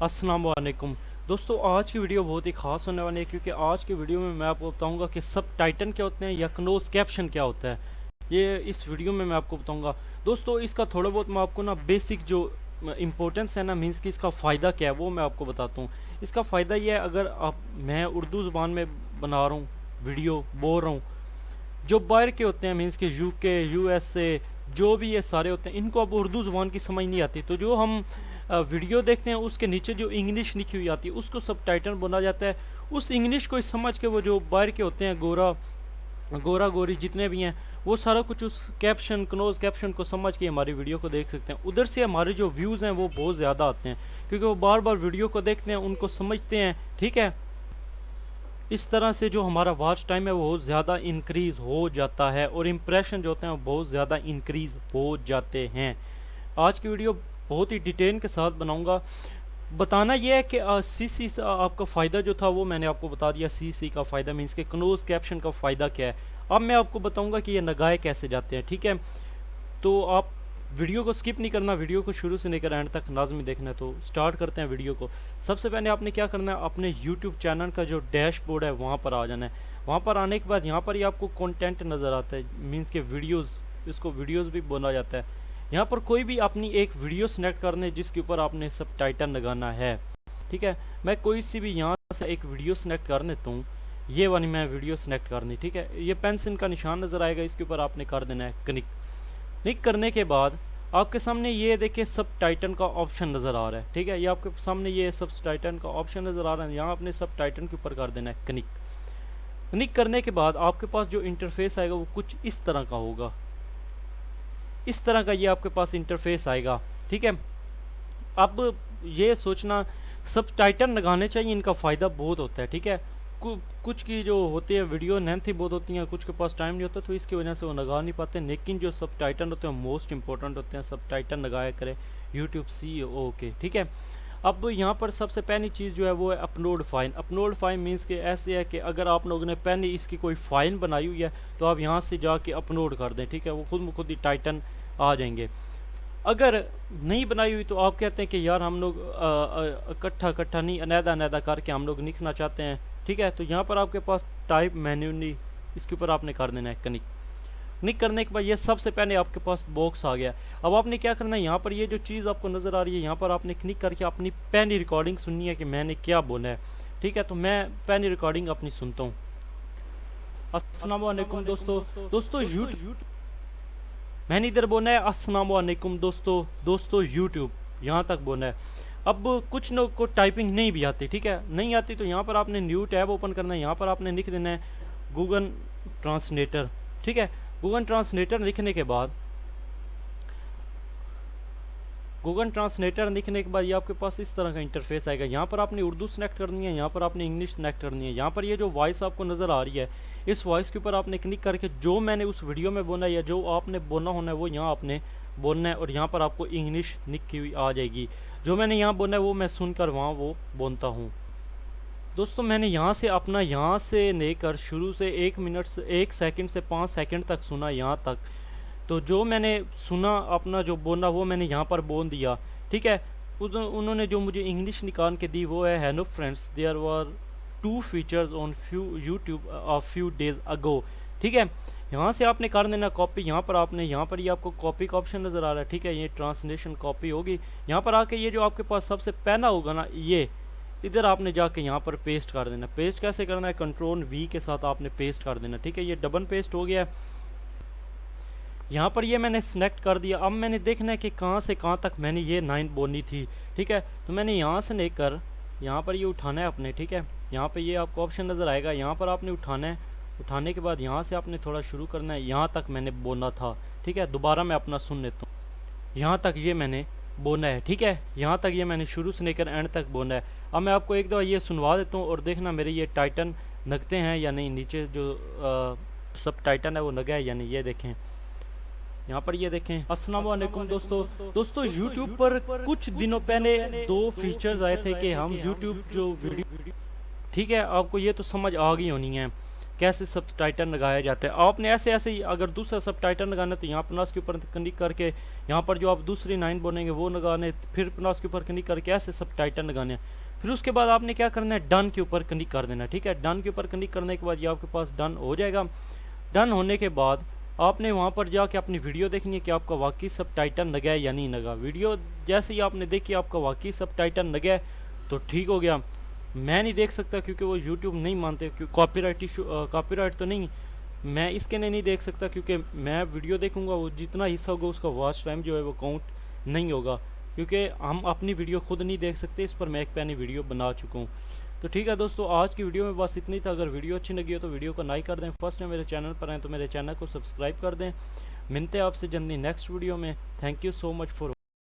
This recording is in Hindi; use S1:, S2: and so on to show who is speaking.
S1: अस्सलाम वालेकुम दोस्तों, आज की वीडियो बहुत ही ख़ास होने वाली है क्योंकि आज की वीडियो में मैं आपको बताऊंगा कि सब टाइटन क्या होते हैं या क्लोज कैप्शन क्या होता है। ये इस वीडियो में मैं आपको बताऊंगा। दोस्तों, इसका थोड़ा बहुत मैं आपको ना बेसिक जो इम्पोर्टेंस है ना, मीन्स कि इसका फ़ायदा क्या है वो मैं आपको बताता हूँ। इसका फ़ायदा ये है, अगर मैं उर्दू ज़ुबान में बना रहा हूँ, वीडियो बोल रहा हूँ, जो बाहर के होते हैं मीन्स के यूके यूएसए जो भी ये सारे होते हैं, इनको अब उर्दू ज़ुबान की समझ नहीं आती, तो जो हम वीडियो देखते हैं उसके नीचे जो इंग्लिश लिखी हुई आती है उसको सब टाइटल बोला जाता है। उस इंग्लिश को समझ के वो जो बाहर के होते हैं, गोरा गोरा गोरी जितने भी हैं, वो सारा कुछ उस कैप्शन क्लोज कैप्शन को समझ के हमारी वीडियो को देख सकते हैं। उधर से हमारे जो व्यूज़ हैं वो बहुत ज़्यादा आते हैं क्योंकि वो बार बार वीडियो को देखते हैं, उनको समझते हैं। ठीक है, इस तरह से जो हमारा वॉच टाइम है वो बहुत ज़्यादा इंक्रीज़ हो जाता है और इम्प्रेशन जो होते हैं वो बहुत ज़्यादा इंक्रीज़ हो जाते हैं। आज की वीडियो बहुत ही डिटेल के साथ बनाऊंगा। बताना यह है कि सी आपका फ़ायदा जो था वो मैंने आपको बता दिया। सी का फ़ायदा मीन्स के क्लोज कैप्शन का फ़ायदा क्या है। अब मैं आपको बताऊंगा कि ये लगाए कैसे जाते हैं। ठीक है, तो आप वीडियो को स्किप नहीं करना, वीडियो को शुरू से लेकर एंड तक लाजमी देखना है। तो स्टार्ट करते हैं वीडियो को। सबसे पहले आपने क्या करना है, अपने यूट्यूब चैनल का जो डैशबोर्ड है वहाँ पर आ जाना है। वहाँ पर आने के बाद यहाँ पर ही आपको कंटेंट नज़र आता है, मीन्स के वीडियोज़, इसको वीडियोज़ भी बोला जाता है। यहाँ पर कोई भी अपनी एक वीडियो सेलेक्ट करने जिसके ऊपर आपने सब टाइटल लगाना है। ठीक है, मैं कोई सी भी यहाँ से एक वीडियो सेलेक्ट कर लेता हूँ। ये वाली मैं वीडियो सेलेक्ट करनी। ठीक है, ये पेंसिल का निशान नज़र आएगा, इसके ऊपर आपने कर देना है क्लिक। क्लिक करने के बाद आपके सामने ये देखिए सब टाइटन का ऑप्शन नज़र आ रहा है। ठीक है, ये आपके सामने ये सब टाइटन का ऑप्शन नज़र आ रहा है, यहाँ आपने सब टाइटन के ऊपर कर देना है क्लिक। क्लिक करने के बाद आपके पास जो इंटरफेस आएगा वो कुछ इस तरह का होगा। इस तरह का ये आपके पास इंटरफेस आएगा। ठीक है, अब ये सोचना सब टाइटन लगाने चाहिए, इनका फ़ायदा बहुत होता है। ठीक है, कुछ की जो होती है वीडियो लेंथी बहुत होती हैं, कुछ के पास टाइम नहीं होता तो इसकी वजह से वो लगा नहीं पाते, लेकिन जो सब टाइटन होते हैं मोस्ट इंपॉर्टेंट होते हैं, सब टाइटन लगाया करें यूट्यूब CEO के। ठीक है, अब यहाँ पर सबसे पहली चीज़ जो है वो है upload file. Upload file means के ऐसे है कि अगर आप लोगों ने पहले इसकी कोई फाइल बनाई हुई है तो आप यहाँ से जाके अपलोड कर दें। ठीक है, वो खुद ही टाइटन आ जाएंगे। अगर नहीं बनाई हुई तो आप कहते हैं कि यार हम लोग इकट्ठा इकट्ठा नहीं, अलहदा अलहदा करके हम लोग लिखना चाहते हैं। ठीक है, तो यहाँ पर आपके पास टाइप मेन्यू नहीं, इसके ऊपर आपने कर देना है क्लिक। क्लिक करने के बाद ये सबसे पहले आपके पास बॉक्स आ गया। अब आपने क्या करना है, यहाँ पर ये जो चीज़ आपको नज़र आ रही है यहाँ पर आपने क्लिक करके अपनी पहली रिकॉर्डिंग सुननी है कि मैंने क्या बोला है। ठीक है, तो मैं पहली रिकॉर्डिंग अपनी सुनता हूँ। अस्सलाम वालेकुम दोस्तों। दोस्तों यूट्यूब मैंने इधर बोला है अस्सलाम वालेकुम दोस्तों यूट्यूब, यहाँ तक बोला है। अब कुछ लोग को टाइपिंग नहीं भी आती। ठीक है, नहीं आती तो यहाँ पर आपने न्यू टैब ओपन करना है, यहाँ पर आपने लिख देना है गूगल ट्रांसलेटर। ठीक है, गूगल ट्रांसलेटर लिखने के बाद ये आपके पास इस तरह का इंटरफेस आएगा। यहाँ पर आपने उर्दू सेलेक्ट करनी है, यहाँ पर आपने इंग्लिश सेलेक्ट करनी है। यहाँ पर ये जो वॉइस आपको नज़र आ रही है, इस वॉइस के ऊपर आपने क्लिक करके जो मैंने उस वीडियो में बोला या जो आपने बोलना होना है वो यहाँ आपने बोलना है, और यहाँ पर आपको इंग्लिश लिखी हुई आ जाएगी। जो मैंने यहाँ बोलना है वो मैं सुनकर वहाँ वो बोलता हूँ। दोस्तों, मैंने यहाँ से लेकर शुरू से 1 मिनट से 1 सेकंड से 5 सेकंड तक सुना यहाँ तक। तो जो मैंने सुना अपना जो बोलना वो मैंने यहाँ पर बोल दिया। ठीक है, उन्होंने जो मुझे इंग्लिश निकाल के दी वो है hello friends there were 2 features on YouTube a few days ago. ठीक है, यहाँ से आपने कर देना कॉपी। यहाँ पर ये आपको कॉपी का ऑप्शन नज़र आ रहा है। ठीक है, ये ट्रांसलेशन कॉपी होगी। यहाँ पर आके ये जो आपके पास सबसे पहला होगा ना, ये इधर आपने जाके यहाँ पर पेस्ट कर देना। पेस्ट कैसे करना है, Ctrl+V के साथ आपने पेस्ट कर देना। ठीक है, ये डबल पेस्ट हो गया। यहाँ पर ये मैंने सेलेक्ट कर दिया। अब मैंने देखना है कि कहाँ से कहाँ तक मैंने ये 9 बोलनी थी। ठीक है, तो मैंने यहाँ से लेकर यहाँ पर ये उठाना है अपने। ठीक है, यहाँ पे ये आपको ऑप्शन नज़र आएगा, यहाँ पर आपने उठाना है। उठाने के बाद यहाँ से आपने थोड़ा शुरू करना है, यहाँ तक मैंने बोलना था। ठीक है, दोबारा मैं अपना सुन लेता हूँ। यहाँ तक ये मैंने बोलना है। ठीक है, यहाँ तक ये मैंने शुरू से लेकर एंड तक बोलना है। अब मैं आपको एक दफ़ा ये सुनवा देता हूँ और देखना मेरे ये टाइटन लगते हैं या नहीं, नीचे जो सब टाइटन है वो लगा है या नहीं। ये देखें, यहाँ पर ये देखें। अस्सलाम वालेकुम दोस्तों YouTube पर कुछ दिनों पहले 2 फीचर्स आए थे कि हम YouTube जो वीडियो, ठीक है आपको ये तो समझ आ गई होनी है। कैसे सब टाइटन लगाया जाता है। आपने ऐसे ऐसे ही अगर दूसरा सब टाइटन लगाना है तो यहाँ प्लस के ऊपर क्लिक करके यहाँ पर जो आप दूसरी 9 बोलेंगे वो लगाने, फिर प्लस के ऊपर क्लिक करके ऐसे सब टाइटन लगाने हैं। फिर उसके बाद आपने क्या करना है, डन के ऊपर क्लिक कर देना। ठीक है, डन के ऊपर क्लिक करने के बाद ये आपके पास डन हो जाएगा। डन होने के बाद आपने वहाँ पर जाके अपनी वीडियो देखनी है कि आपका वाकई सब टाइटन लगा है या नहीं लगा। वीडियो जैसे ही आपने देखी आपका वाकई सब टाइटन लगा है तो ठीक हो गया। मैं नहीं देख सकता क्योंकि वो यूट्यूब नहीं मानते, क्योंकि कॉपीराइट इशू, कॉपीराइट तो नहीं, मैं इसके लिए नहीं देख सकता क्योंकि मैं वीडियो देखूंगा वो जितना हिस्सा होगा उसका वॉच टाइम जो है वो काउंट नहीं होगा, क्योंकि हम अपनी वीडियो खुद नहीं देख सकते। इस पर मैं एक पहले वीडियो बना चुका हूँ। तो ठीक है दोस्तों, आज की वीडियो में बस इतनी था। अगर वीडियो अच्छी लगी हो तो वीडियो को लाइक कर दें। फर्स्ट टाइम मेरे चैनल पर हैं तो मेरे चैनल को सब्सक्राइब कर दें। मिलते हैं आपसे जल्दी नेक्स्ट वीडियो में। Thank you so much for